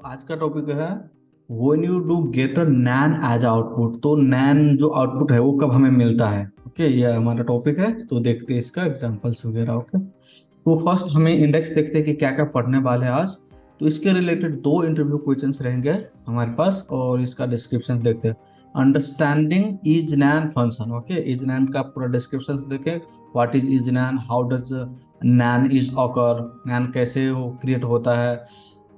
आज का टॉपिक है when you do get a NaN as output. तो नैन जो आउटपुट है वो कब हमें मिलता है। ओके, ये हमारा टॉपिक है। तो देखते हैं इसका एग्जांपल्स वगैरह। ओके, तो फर्स्ट हमें इंडेक्स देखते हैं कि क्या क्या पढ़ने वाले हैं आज। तो इसके रिलेटेड दो इंटरव्यू क्वेश्चंस रहेंगे हमारे पास, और इसका डिस्क्रिप्शन देखते हैं। Understanding is NaN function. Okay, is NaN का पूरा डिस्क्रिप्शन देखें। What is NaN, how does NaN is occur, NaN कैसे वो क्रिएट होता है।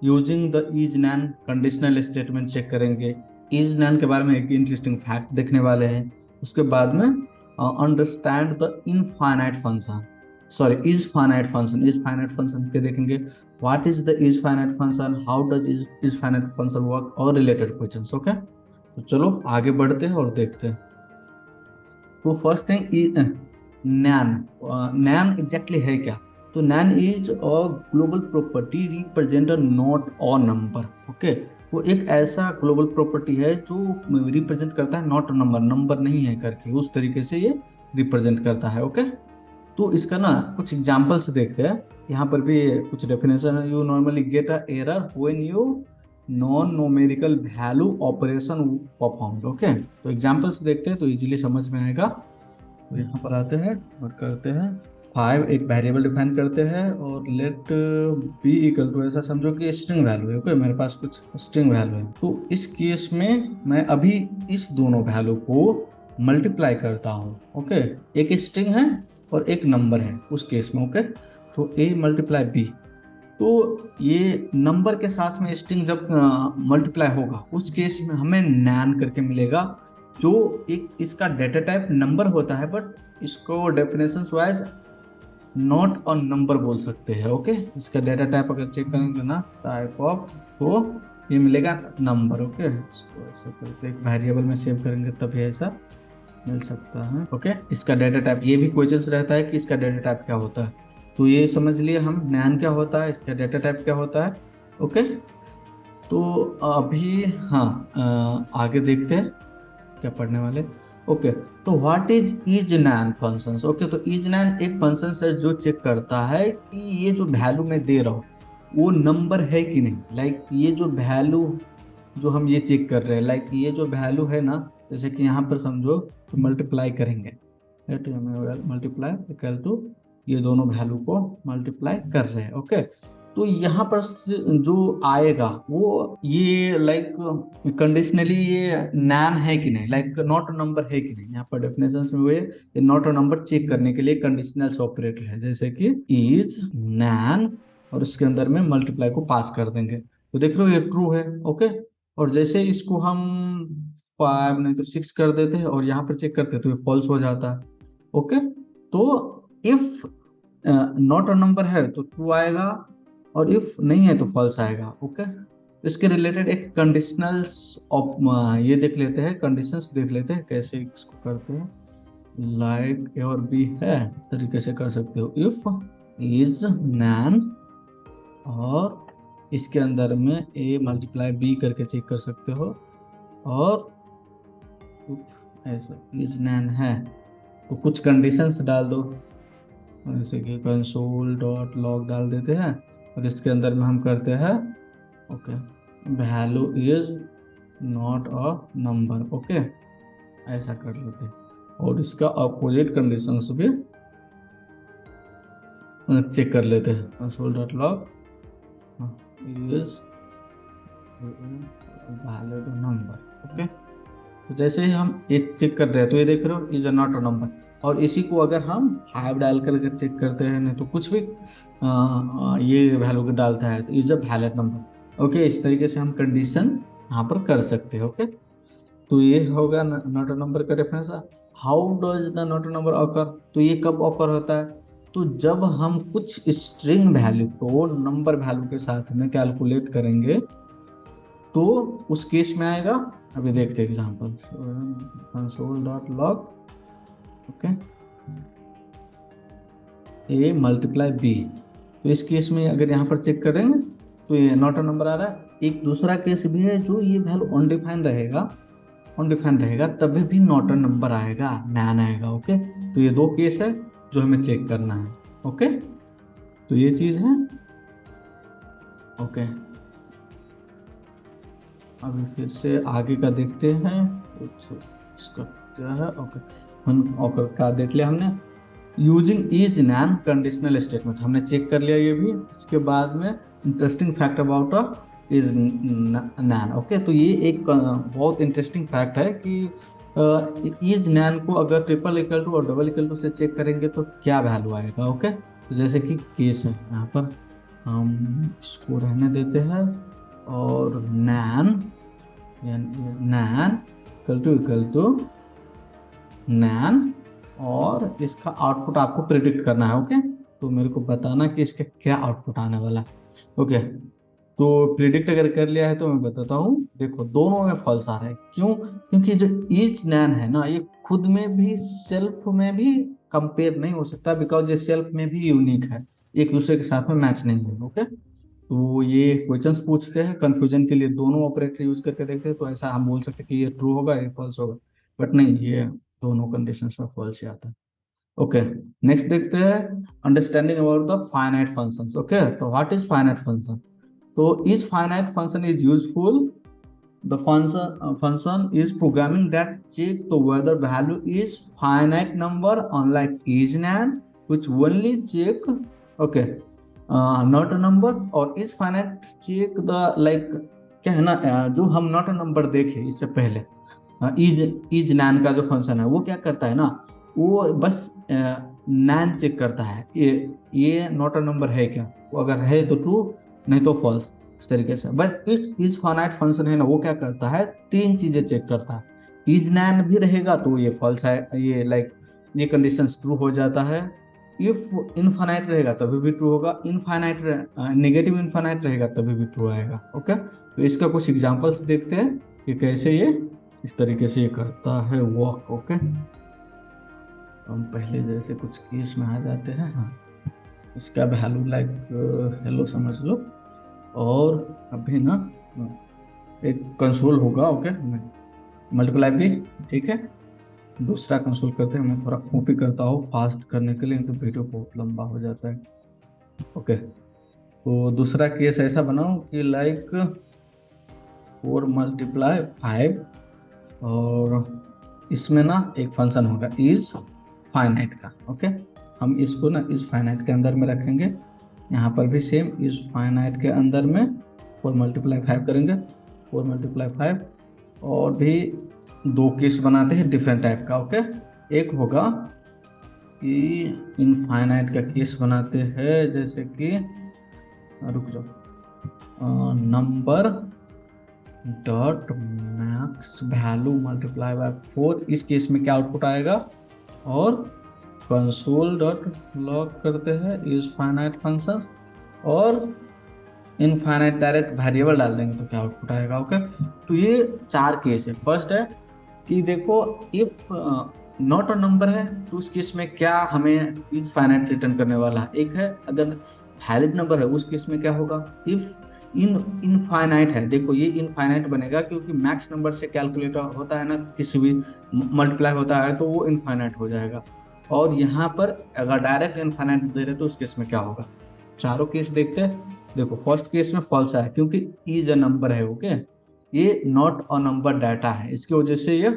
Using the is NaN conditional statement check करेंगे। इज नैन के बारे में एक इंटरेस्टिंग फैक्ट देखने वाले हैं। उसके बाद में understand the infinite function, sorry is finite function, is finite function के देखेंगे। What is the is finite function, how does is finite function work, और रिलेटेड क्वेश्चंस। ओके, तो चलो आगे बढ़ते हैं और देखते हैं। तो first thing, NaN. NaN exactly है क्या। तो NaN is a global property represent a not और नंबर। ओके, वो एक ऐसा ग्लोबल प्रॉपर्टी है जो रिप्रेजेंट करता है नॉट नंबर, नंबर नहीं है करके, उस तरीके से ये रिप्रेजेंट करता है। ओके, तो इसका ना कुछ एग्जांपल्स देखते हैं। यहाँ पर भी कुछ डेफिनेशन है। You normally get a error when you non numerical value operation performed. Okay, तो एग्जांपल्स देखते हैं तो इजीली समझ में आएगा। तो यहाँ पर आते हैं और करते हैं। फाइव एक वेरिएबल डिफाइन करते हैं, और लेट बी इक्वल टू, ऐसा समझो कि स्ट्रिंग वैल्यू है। ओके, मेरे पास कुछ स्ट्रिंग वैल्यू है। तो इस केस में मैं अभी इस दोनों वैल्यू को मल्टीप्लाई करता हूँ। ओके, एक स्ट्रिंग है और एक नंबर है उस केस में। ओके, तो ए मल्टीप्लाई बी। तो ये नंबर के साथ में स्ट्रिंग जब मल्टीप्लाई होगा उस केस में हमें नैन करके मिलेगा। जो एक इसका डेटा टाइप नंबर होता है, बट इसको डेफिनेशन वाइज नॉट और नंबर बोल सकते हैं। ओके, इसका डेटा टाइप अगर चेक करेंगे ना, टाइप ऑफ, तो ये मिलेगा नंबर। ओके, इसको ऐसे करते एक वेरिएबल में सेव करेंगे तभी ऐसा मिल सकता है। ओके, इसका डेटा टाइप, ये भी क्वेश्चंस रहता है कि इसका डेटा टाइप क्या होता है। तो ये समझ लिए हम नैन क्या होता है, इसका डेटा टाइप क्या होता है। ओके, तो अभी हाँ, आगे देखते हैं क्या पढ़ने वाले। ओके, तो what is NaN functions. Okay, तो इज नैन एक फंक्शन है जो चेक करता है कि ये जो वैल्यू मैं दे रहा हूँ वो नंबर है कि नहीं। लाइक ये जो वैल्यू जो हम ये चेक कर रहे हैं, लाइक ये जो वैल्यू है ना, जैसे कि यहाँ पर समझो तो मल्टीप्लाई करेंगे, मल्टीप्लाई इक्वल टू ये दोनों वैल्यू को मल्टीप्लाई कर रहे हैं। ओके, तो यहाँ पर जो आएगा वो ये लाइक कंडीशनली ये नैन है कि नहीं, लाइक नॉट नंबर है कि नहीं। यहाँ पर डेफिनेशन में हुए ये नॉट नंबर चेक करने के लिए कंडीशनल ऑपरेटर है, जैसे कि इज नैन, और उसके अंदर में मल्टीप्लाई को पास कर देंगे। तो देख रहे हो ये ट्रू है। ओके, और जैसे इसको हम फाइव नहीं तो सिक्स कर देते हैं और यहाँ पर चेक करते हैं तो ये फॉल्स हो जाता है। ओके, तो इफ नॉट अ नंबर है तो ट्रू आएगा, और इफ नहीं है तो फॉल्स आएगा। ओके, इसके रिलेटेड एक कंडीशनल्स ऑफ ये देख लेते हैं, कंडीशंस देख लेते हैं कैसे इसको करते हैं। लाइक ए और बी है, इस तरीके से कर सकते हो। इफ इज नैन, और इसके अंदर में ए मल्टीप्लाई बी करके चेक कर सकते हो। और ऐसा इज नैन है तो कुछ कंडीशंस डाल दो, जैसे कि कंसोल डॉट लॉग डाल देते हैं, और इसके अंदर में हम करते हैं okay value is not a number. Okay, ऐसा कर लेते हैं, और इसका अपोजिट कंडीशंस भी चेक कर लेते हैं। Console dot log is value number. Okay, तो जैसे ही हम ये चेक कर रहे हैं तो ये देख रहे हो इज नॉट अ नंबर, और इसी को अगर हम फाइव डालकर अगर चेक करते हैं नहीं तो कुछ भी ये वैल्यू डालता है तो is a valid number. Okay, इस तरीके से हम कंडीशन यहाँ पर कर सकते हैं। ओके, तो ये होगा नॉट अ नंबर का reference. How does the not a number occur, तो ये कब ऑकर होता है, तो जब हम कुछ स्ट्रिंग वैल्यू को नंबर वैल्यू के साथ में कैलकुलेट करेंगे तो उस केस में आएगा। अभी देखते हैं example, console dot log okay a multiply B. तो इस केस में अगर यहाँ पर चेक करेंगे तो ये नॉट अ नंबर आ रहा है। एक दूसरा केस भी है जो ये वैल्यू अनडिफाइंड रहेगा, अनडिफाइंड रहेगा तभी भी नॉट अ नंबर आएगा, नैन आएगा। ओके, तो ये दो केस है जो हमें चेक करना है। ओके, तो ये चीज है। ओके, अभी फिर से आगे का देखते हैं कुछ इसका क्या है। ओके, हम ओके का देख लिया हमने। Using is NaN conditional statement हमने चेक कर लिया ये भी। इसके बाद में interesting fact about a is NaN. Okay, तो ये एक बहुत इंटरेस्टिंग फैक्ट है कि इज नैन को अगर ट्रिपल इक्वल टू और डबल इक्वल टू से चेक करेंगे तो क्या वैल्यू आएगा। ओके, तो जैसे कि केस है यहाँ पर, हम इसको रहने देते हैं और नैन नैन इक्वल टू नैन, और इसका आउटपुट आपको प्रिडिक्ट करना है। ओके, तो मेरे को बताना कि इसका क्या आउटपुट आने वाला है। ओके, तो प्रिडिक्ट अगर कर लिया है तो मैं बताता हूँ। देखो दोनों में फॉल्स आ रहा है, क्यों? क्योंकि जो ईच नैन है ना, ये खुद में भी सेल्फ में भी कंपेयर नहीं हो सकता, बिकॉज ये सेल्फ में भी यूनिक है, एक दूसरे के साथ में मैच नहीं है। ओके, तो ये क्वेश्चंस पूछते हैं कंफ्यूजन के लिए, दोनों ऑपरेटर यूज करके देखते हैं, तो ऐसा हम बोल सकते हैं कि ये ट्रू होगा ये फॉल्स होगा, बट नहीं, ये दोनों कंडीशंस में फॉल्स ही आता है। ओके, नेक्स्ट देखते हैं understanding about the finite functions. Okay, तो व्हाट इज फाइनाइट फंक्शन? तो each finite function is useful. The function is programming that check to whether value is finite number, unlike isNaN, which only check okay not a number, और is finite check the like क्या है ना, जो हम not a number देखे इससे पहले, is NaN का जो फंक्शन है वो क्या करता है ना, वो बस नैन चेक करता है ये नॉट अ नंबर है क्या, वो अगर है तो ट्रू, नहीं तो फॉल्स, इस तरीके से। बट इज फाइनाइट फंक्शन है ना, वो क्या करता है, तीन चीजें चेक करता है। इज नैन भी रहेगा तो ये फॉल्स है, ये लाइक ये कंडीशन ट्रू हो जाता है। इफ इनफाइनाइट रहेगा तभी भी ट्रू होगा, इनफाइनाइट नेगेटिव इनफाइनाइट रहेगा तभी भी ट्रू आएगा। ओके, तो इसका कुछ एग्जांपल्स देखते हैं कि कैसे ये इस तरीके से ये करता है वर्क। ओके, हम पहले जैसे कुछ केस में आ जाते हैं। हाँ, इसका वैल्यू लाइक हेलो समझ लो, और अभी ना एक कंसोल होगा। ओके, मल्टीप्लाई भी ठीक है, दूसरा कंसोल करते हैं। मैं थोड़ा कॉपी करता हूँ फास्ट करने के लिए, तो वीडियो बहुत लंबा हो जाता है। ओके, तो दूसरा केस ऐसा बनाओ कि लाइक 4 × 5, और इसमें ना एक फंक्शन होगा इज फाइनाइट का। ओके, हम इसको ना इज फाइनाइट के अंदर में रखेंगे। यहाँ पर भी सेम इज फाइनाइट के अंदर में 4 × 5 करेंगे, 4 × 5, और भी दो केस बनाते हैं डिफरेंट टाइप का। ओके, एक होगा कि इनफाइनाइट का केस बनाते हैं, जैसे कि रुक जाओ, number dot max value multiply by 4, इस केस में क्या आउटपुट आएगा, और कंसोल डॉट लॉग करते हैं इज फाइनाइट फंक्शंस, और इनफाइनाइट डायरेक्ट वेरिएबल डाल देंगे तो क्या आउटपुट आएगा। ओके, तो ये चार केस है। फर्स्ट है कि देखो इफ नॉट अ नंबर है तो उस केस में क्या हमें इज फाइनाइट रिटर्न करने वाला है। एक है अगर वैलिड नंबर है उस केस में क्या होगा, इफ इनफाइनाइट है, देखो ये इनफाइनाइट बनेगा क्योंकि मैक्स नंबर से कैलकुलेट होता है ना, किसी भी मल्टीप्लाई होता है तो वो इनफाइनाइट हो जाएगा। और यहाँ पर अगर डायरेक्ट इनफाइनाइट दे रहे तो उस केस में क्या होगा। चारों केस देखते हैं। देखो फर्स्ट केस में फॉल्स है क्योंकि इज अ नंबर है। ओके, ये नॉट अ नंबर डाटा है, इसकी वजह से ये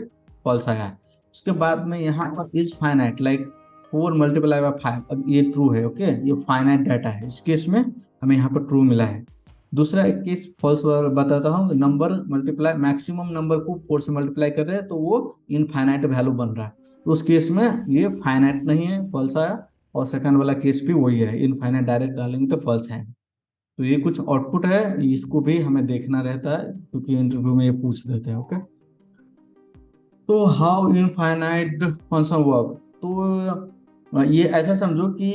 फॉल्स आया है। उसके बाद में यहाँ पर इज फाइनाइट लाइक 4 × 5, अब ये ट्रू है। ओके, ये फाइनाइट डाटा है, इस केस में हमें यहाँ पर ट्रू मिला है। दूसरा एक केस फॉल्स बताता हूँ, नंबर मल्टीप्लाई मैक्सिमम नंबर को 4 से मल्टीप्लाई कर रहे हैं तो वो इनफाइनाइट वैल्यू बन रहा है, तो उस केस में ये फाइनाइट नहीं है, फॉल्स आया। और सेकंड वाला केस भी वही है, इनफाइनाइट डायरेक्ट डालेंगे तो फॉल्स है। तो ये कुछ आउटपुट है, इसको भी हमें देखना रहता है क्योंकि इंटरव्यू में ये पूछ देते हैं। ओके, तो हाउ इनफाइनाइट फंक्शन वर्क, तो ये ऐसा समझो कि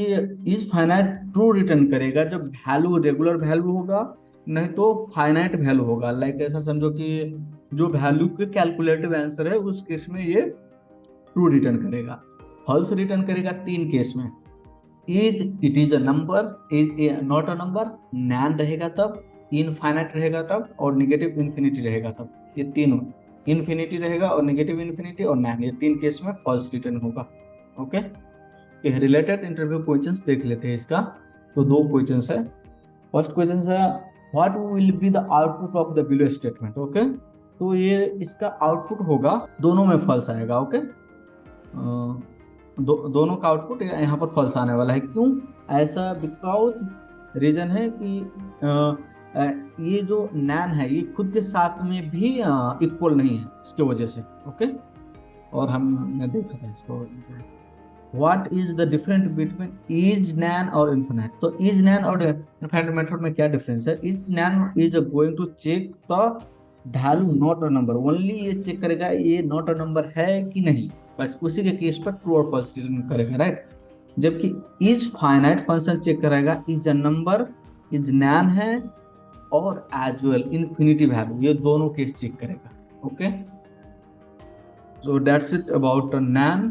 इस फाइनाइट ट्रू रिटर्न करेगा जब वैल्यू रेगुलर वैल्यू होगा, नहीं तो फाइनाइट वैल्यू होगा। लाइक ऐसा समझो कि जो वैल्यू के कैलकुलेटिव आंसर है उस केस में ये ट्रू रिटर्न करेगा। फॉल्स रिटर्न करेगा तीन केस में, is it is a number, is not a number, NaN रहेगा तब, इनफाइनाइट रहेगा तब, और नेगेटिव इन्फिनिटी रहेगा तब। ये तीनों, इन्फिनिटी रहेगा और नेगेटिव इन्फिनिटी और नैन, ये तीन केस में फॉल्स रिटर्न होगा। ओके, रिलेटेड इंटरव्यू क्वेश्चंस देख लेते हैं इसका। तो दो क्वेश्चंस है। फर्स्ट क्वेश्चन है what will be the output of the below statement. Okay, तो ये इसका आउटपुट होगा, दोनों में फॉल्स आएगा। ओके, दोनों का आउटपुट यहाँ पर फॉल्स आने वाला है। क्यों ऐसा? बिकॉज रीजन है कि ये जो नैन है ये खुद के साथ में भी इक्वल नहीं है, इसके वजह से। ओके, और हमने देखा था इसको। What is the difference between is NaN और इन्फिनाइट? तो इज नैन और इन्फिनाइट मेथड में क्या डिफरेंस है? Is NaN is going to check the value not a number only, ये चेक करेगा ये नॉट अ नंबर है कि नहीं, बस उसी के केस पर ट्रू और फॉल्स रिटर्न करेगा, राइट। जबकि इज फाइनाइट फंक्शन चेक करेगा इज अ नंबर, इज नैन है, और एज वेल इन्फिनिटी वैल्यू, ये दोनों केस चेक करेगा। Okay, so that's it about nan.